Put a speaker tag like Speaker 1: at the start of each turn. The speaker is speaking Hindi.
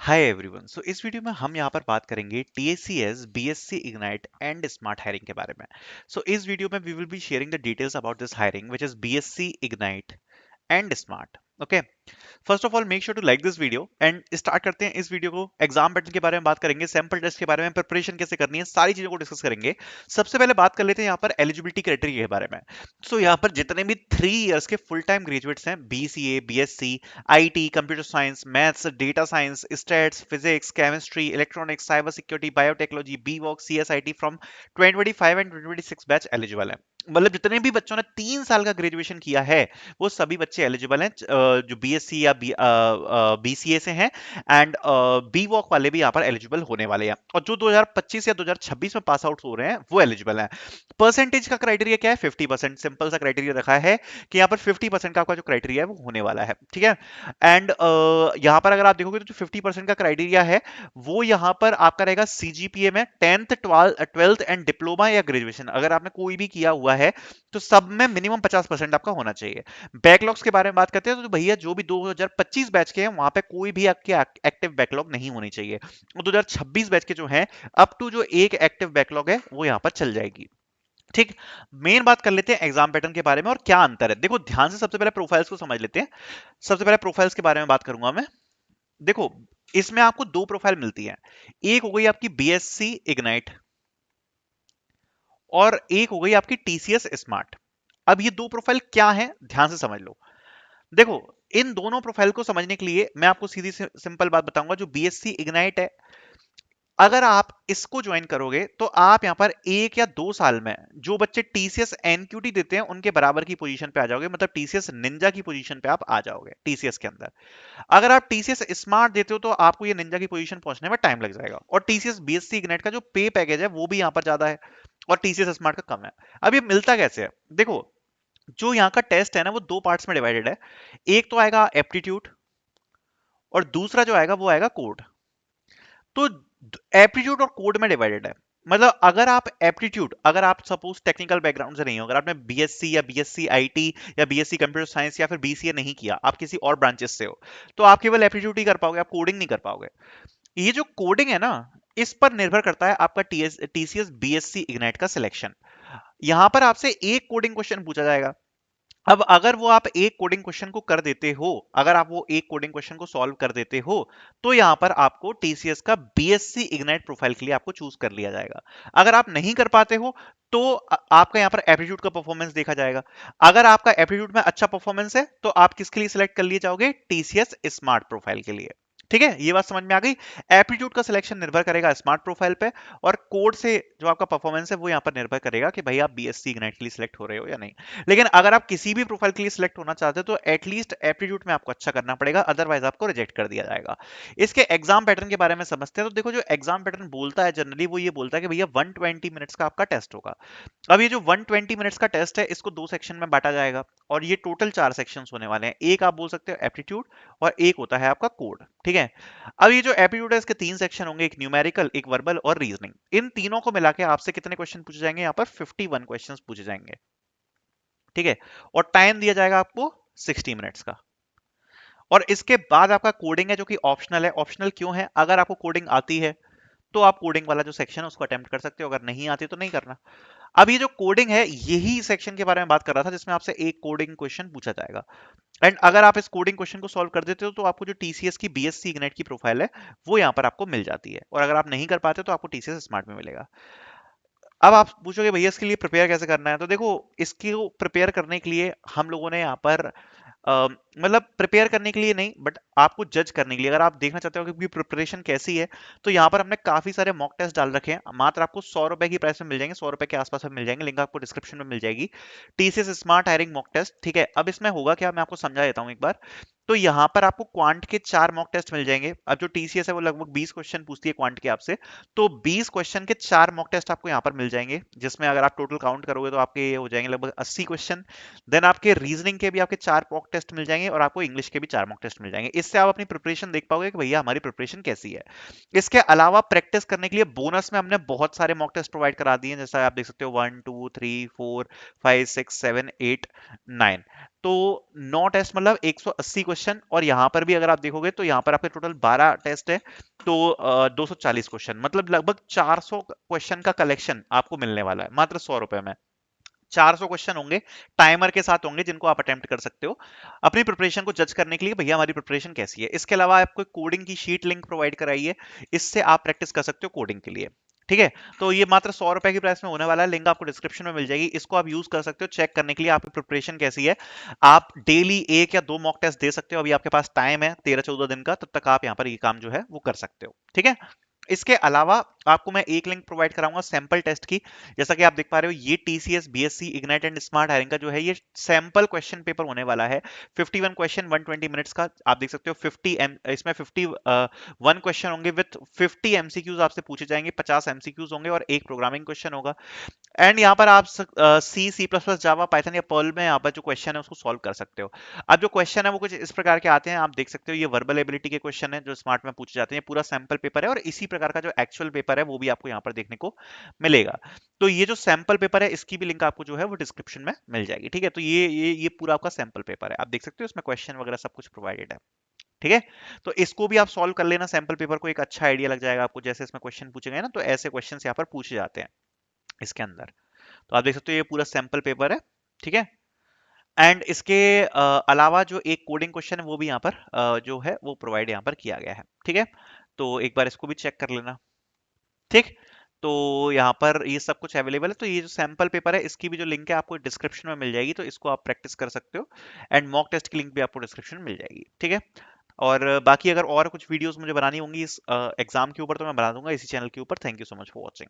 Speaker 1: Hi everyone. सो इस वीडियो में हम यहाँ पर बात करेंगे TACS BSc ignite and smart hiring के बारे में। सो इस वीडियो में we will be sharing the details about this hiring which is BSc ignite and smart. Okay, first of all make sure to like this video and start करते हैं इस वीडियो को। एग्जाम पैटर्न के बारे में बात करेंगे, सैंपल टेस्ट के बारे में, प्रिपरेशन कैसे करनी है, सारी चीजों को डिस्कस करेंगे। सबसे पहले बात कर लेते हैं यहाँ पर एलिजिबिलिटी क्राइटेरिया के बारे में। सो यहाँ पर जितने भी 3 इयर्स के फुल टाइम ग्रेजुएट्स हैं, BCA BSc IT, computer science, maths, data science, stats, physics, chemistry, electronics, cyber security, biotechnology, BVOC, CSIT from 2025 and 2026 batch eligible है। मतलब जितने भी बच्चों ने 3 साल का ग्रेजुएशन किया है वो सभी बच्चे एलिजिबल हैं, जो BSc या BCA से हैं। एंड BVOC वाले भी यहाँ पर एलिजिबल होने वाले हैं, और जो 2025 या 2026 में पास आउट हो रहे हैं वो एलिजिबल हैं। परसेंटेज का क्राइटेरिया क्या है? 50%। सिंपल सा क्राइटेरिया रखा है कि यहाँ पर 50% का आपका जो क्राइटेरिया है वो होने वाला है, ठीक है। एंड यहाँ पर अगर आप देखोगे तो जो 50% का क्राइटेरिया है वो यहाँ पर आपका रहेगा CGPA में 10th 12th एंड डिप्लोमा या ग्रेजुएशन अगर आपने कोई भी किया हुआ है तो सब में मिनिमम 50% आपका होना चाहिए। बैकलॉग्स के बारे में बात करते हैं तो भैया जो भी 2025 बैच के हैं वहां पे कोई भी आपके एक्टिव बैकलॉग नहीं होनी चाहिए, और 2026 बैच के जो हैं अप टू जो एक एक्टिव बैकलॉग है वो यहाँ पर चल जाएगी, ठीक। मेन बात कर लेते हैं एग्जाम पैटर्न के बारे में और क्या अंतर है। देखो ध्यान से, सबसे पहले प्रोफाइल्स को समझ लेते हैं। सबसे पहले प्रोफाइल्स के बारे में बात करूंगा मैं। देखो, इसमें आपको दो प्रोफाइल मिलती है। एक हो गई आपकी BSc इग्नाइट और एक हो गई आपकी TCS स्मार्ट। अब ये दो प्रोफाइल क्या है, ध्यान से समझ लो। देखो, इन दोनों प्रोफाइल को समझने के लिए मैं आपको सीधी सिंपल बात बताऊंगा। जो BSc इग्नाइट है, अगर आप इसको ज्वाइन करोगे तो आप यहां पर 1 या 2 साल में जो बच्चे TCS NQT देते हैं उनके बराबर की पोजीशन पे आ जाओगे, मतलब TCS निंजा की पोजीशन पे आप आ जाओगे TCS के अंदर। अगर आप TCS स्मार्ट देते हो तो आपको ये निंजा की पोजीशन पहुंचने में टाइम लग जाएगा, और TCS BSc इग्नाइट का जो पे पैकेज है वो भी यहां पर ज्यादा है और TCS स्मार्ट का कम है। अब ये मिलता कैसे है? देखो, जो यहाँ का टेस्ट है ना वो दो पार्ट्स में डिवाइडेड है। एक तो आएगा एप्टीट्यूड और दूसरा जो आएगा वो आएगा कोड। तो एप्टीट्यूड और कोड में डिवाइडेड है। मतलब अगर आप एप्टीट्यूड, अगर आप सपोज टेक्निकल बैकग्राउंड से नहीं हो, अगर आपने BSc या BSc IT या BSc कंप्यूटर साइंस या फिर BCA नहीं किया, आप किसी और ब्रांचेस से हो, तो आप केवल एप्टीट्यूड ही कर पाओगे, आप कोडिंग नहीं कर पाओगे। ये जो कोडिंग है ना, इस पर निर्भर करता है आपका TCS BSc इग्नाइट का सिलेक्शन। यहां पर आपसे एक कोडिंग क्वेश्चन पूछा जाएगा। अब अगर वो आप एक कोडिंग क्वेश्चन को कर देते हो, अगर आप वो एक कोडिंग क्वेश्चन को सॉल्व कर देते हो, तो यहां पर आपको TCS का BSc इग्नाइट प्रोफाइल के लिए आपको चूज कर लिया जाएगा। अगर आप नहीं कर पाते हो तो आपका यहां पर एप्टीट्यूड का परफॉर्मेंस देखा जाएगा। अगर आपका एप्टीट्यूड में अच्छा परफॉर्मेंस है तो आप किसके लिए सिलेक्ट कर लिए जाओगे? TCS स्मार्ट प्रोफाइल के लिए। ठीक है, ये बात समझ में आ गई। एप्टीट्यूड का सिलेक्शन निर्भर करेगा स्मार्ट प्रोफाइल पे, और कोड से जो आपका परफॉर्मेंस है वो यहां पर निर्भर करेगा कि भाई आप BSc इग्नाइट के लिए सिलेक्ट हो रहे हो या नहीं। लेकिन अगर आप किसी भी प्रोफाइल के लिए सिलेक्ट होना चाहते हो तो एटलीस्ट एप्टीट्यूड में आपको अच्छा करना पड़ेगा, अदरवाइज आपको रिजेक्ट कर दिया जाएगा। इसके एग्जाम पैटर्न के बारे में समझते हैं। तो देखो, जो एग्जाम पैटर्न बोलता है जनरली वो ये बोलता है कि भैया 120 मिनट्स का आपका टेस्ट होगा। अब ये जो 120 मिनट्स का टेस्ट है इसको दो सेक्शन में बांटा जाएगा, और ये टोटल 4 सेक्शंस होने वाले हैं। एक आप बोल सकते हो एप्टीट्यूड और एक होता है आपका कोड, ठीक है। अब ये जो एप्टीट्यूड है इसके 3 सेक्शन होंगे, एक न्यूमेरिकल, एक वर्बल और रीजनिंग। इन तीनों को मिला के आपसे कितने क्वेश्चन पूछे जाएंगे? यहाँ पर 51 क्वेश्चन पूछे जाएंगे, ठीक है। और टाइम दिया जाएगा आपको 60 मिनट्स का। और इसके बाद आपका कोडिंग है जो कि ऑप्शनल है। ऑप्शनल क्यों है? अगर आपको कोडिंग आती है तो आप कोडिंग वाला जो सेक्शन है उसको अटेम्प्ट कर सकते हो, अगर नहीं आती तो नहीं करना। अब ये जो कोडिंग है यही सेक्शन के बारे में बात कर रहा था जिसमें आपसे एक कोडिंग क्वेश्चन पूछा जाएगा। एंड अगर आप इस कोडिंग क्वेश्चन को सॉल्व कर देते हो तो आपको जो TCS की BSc इग्नाइट की प्रोफाइल है वो यहाँ पर आपको मिल जाती है, और अगर आप नहीं कर पाते तो आपको TCS स्मार्ट में मिलेगा। अब आप पूछोगे भैया इसके लिए प्रिपेयर कैसे करना है? तो देखो, इसकी प्रिपेयर करने के लिए हम लोगों ने यहाँ पर मतलब प्रिपेयर करने के लिए नहीं, बट आपको जज करने के लिए, अगर आप देखना चाहते हो कि प्रिपरेशन कैसी है, तो यहाँ पर हमने काफी सारे मॉक टेस्ट डाल रखे हैं। मात्र आपको 100 रुपए की प्राइस में मिल जाएंगे, 100 रुपए के आसपास में मिल जाएंगे। लिंक आपको डिस्क्रिप्शन में मिल जाएगी। TCS smart hiring mock test, ठीक है। अब इसमें होगा क्या, मैं आपको समझा देता हूँ एक बार। तो यहाँ पर आपको क्वांट के 4 मॉक टेस्ट मिल जाएंगे। अब जो TCS है वो लगभग 20 क्वेश्चन पूछती है क्वांट के आपसे, तो 20 क्वेश्चन के 4 मॉक टेस्ट आपको यहाँ पर मिल जाएंगे, जिसमें अगर आप टोटल काउंट करोगे तो आपके ये हो जाएंगे लगभग 80 क्वेश्चन। देन आपके रीजनिंग के भी आपके 4 मॉक टेस्ट मिल जाएंगे, और आपको इंग्लिश के भी 4 मॉक टेस्ट मिल जाएंगे। इससे आप अपनी प्रिपरेशन देख पाओगे कि भैया हमारी प्रिपरेशन कैसी है। इसके अलावा प्रैक्टिस करने के लिए बोनस में हमने बहुत सारे मॉक टेस्ट प्रोवाइड करा दिए हैं, जैसा आप देख सकते हो 1 2 3 4 5 6 7 8 9। तो 9 टेस्ट मतलब 180 क्वेश्चन, और यहाँ पर भी अगर आप देखोगे तो यहाँ पर आपके टोटल 12 टेस्ट है, तो 240 क्वेश्चन, मतलब लगभग 400 क्वेश्चन का कलेक्शन आपको मिलने वाला है मात्र 100 रुपए में। 400 क्वेश्चन होंगे, टाइमर के साथ होंगे, जिनको आप अटेम्प्ट कर सकते हो अपनी प्रिपरेशन को जज करने के लिए, भैया हमारी प्रिपरेशन कैसी है। इसके अलावा आपको कोडिंग की शीट लिंक प्रोवाइड कराई है, इससे आप प्रैक्टिस कर सकते हो कोडिंग के लिए। ठीक है, तो ये मात्र 100 रुपए की प्राइस में होने वाला है, लिंक आपको डिस्क्रिप्शन में मिल जाएगी, इसको आप यूज कर सकते हो चेक करने के लिए आपकी प्रिपरेशन कैसी है। आप डेली 1 या 2 मॉक टेस्ट दे सकते हो, अभी आपके पास टाइम है 13-14 दिन का, तब तक आप यहाँ पर ये काम जो है वो कर सकते हो। ठीक है, इसके अलावा आपको मैं एक लिंक प्रोवाइड कराऊंगा सैंपल टेस्ट की। जैसा कि आप देख पा रहे हो, ये TCS BSc ignite and smart hiring का जो है ये सैंपल क्वेश्चन पेपर होने वाला है। 51 क्वेश्चन 120 मिनट्स का, आप देख सकते हो। इसमें 51 क्वेश्चन होंगे विथ 50 एमसीक्यूज आपसे पूछे जाएंगे, 50 एमसीक्यूज होंगे और एक प्रोग्रामिंग क्वेश्चन होगा। एंड यहाँ पर आप C C plus plus Java Python या पर्ल में यहाँ पर जो क्वेश्चन है उसको सॉल्व कर सकते हो। अब जो क्वेश्चन है वो कुछ इस प्रकार के आते हैं, आप देख सकते हो, ये वर्बल एबिलिटी के क्वेश्चन है जो स्मार्ट में पूछे जाते हैं। पूरा सैंपल पेपर है और इसी प्रकार का जो एक्चुअल पेपर है वो भी आपको यहाँ पर देखने को मिलेगा। तो ये जो सैंपल पेपर है इसकी भी लिंक आपको जो है वो डिस्क्रिप्शन में मिल जाएगी। ठीक है, तो ये पूरा आपका सैंपल पेपर है, आप देख सकते हो इसमें क्वेश्चन वगैरह सब कुछ प्रोवाइडेड है। ठीक है, तो इसको भी आप सॉल्व कर लेना, सैंपल पेपर को एक अच्छा आइडिया लग जाएगा आपको। जैसे इसमें क्वेश्चन पूछे गए ना, तो ऐसे क्वेश्चन यहाँ पर पूछे जाते हैं इसके अंदर। तो आप देख सकते हो ये पूरा सैंपल पेपर है। ठीक है, एंड इसके अलावा जो एक कोडिंग क्वेश्चन है वो भी यहाँ पर जो है वो प्रोवाइड यहाँ पर किया गया है। ठीक है, तो एक बार इसको भी चेक कर लेना। ठीक, तो यहाँ पर ये सब कुछ अवेलेबल है। तो ये जो सैंपल पेपर है इसकी भी जो लिंक है आपको डिस्क्रिप्शन में मिल जाएगी, तो इसको आप प्रैक्टिस कर सकते हो। एंड मॉक टेस्ट की लिंक भी आपको डिस्क्रिप्शन में मिल जाएगी। ठीक है, और बाकी अगर और कुछ वीडियोस मुझे बनानी होंगी इस एग्जाम के ऊपर तो मैं बना दूंगा इसी चैनल के ऊपर। Thank you so much for watching.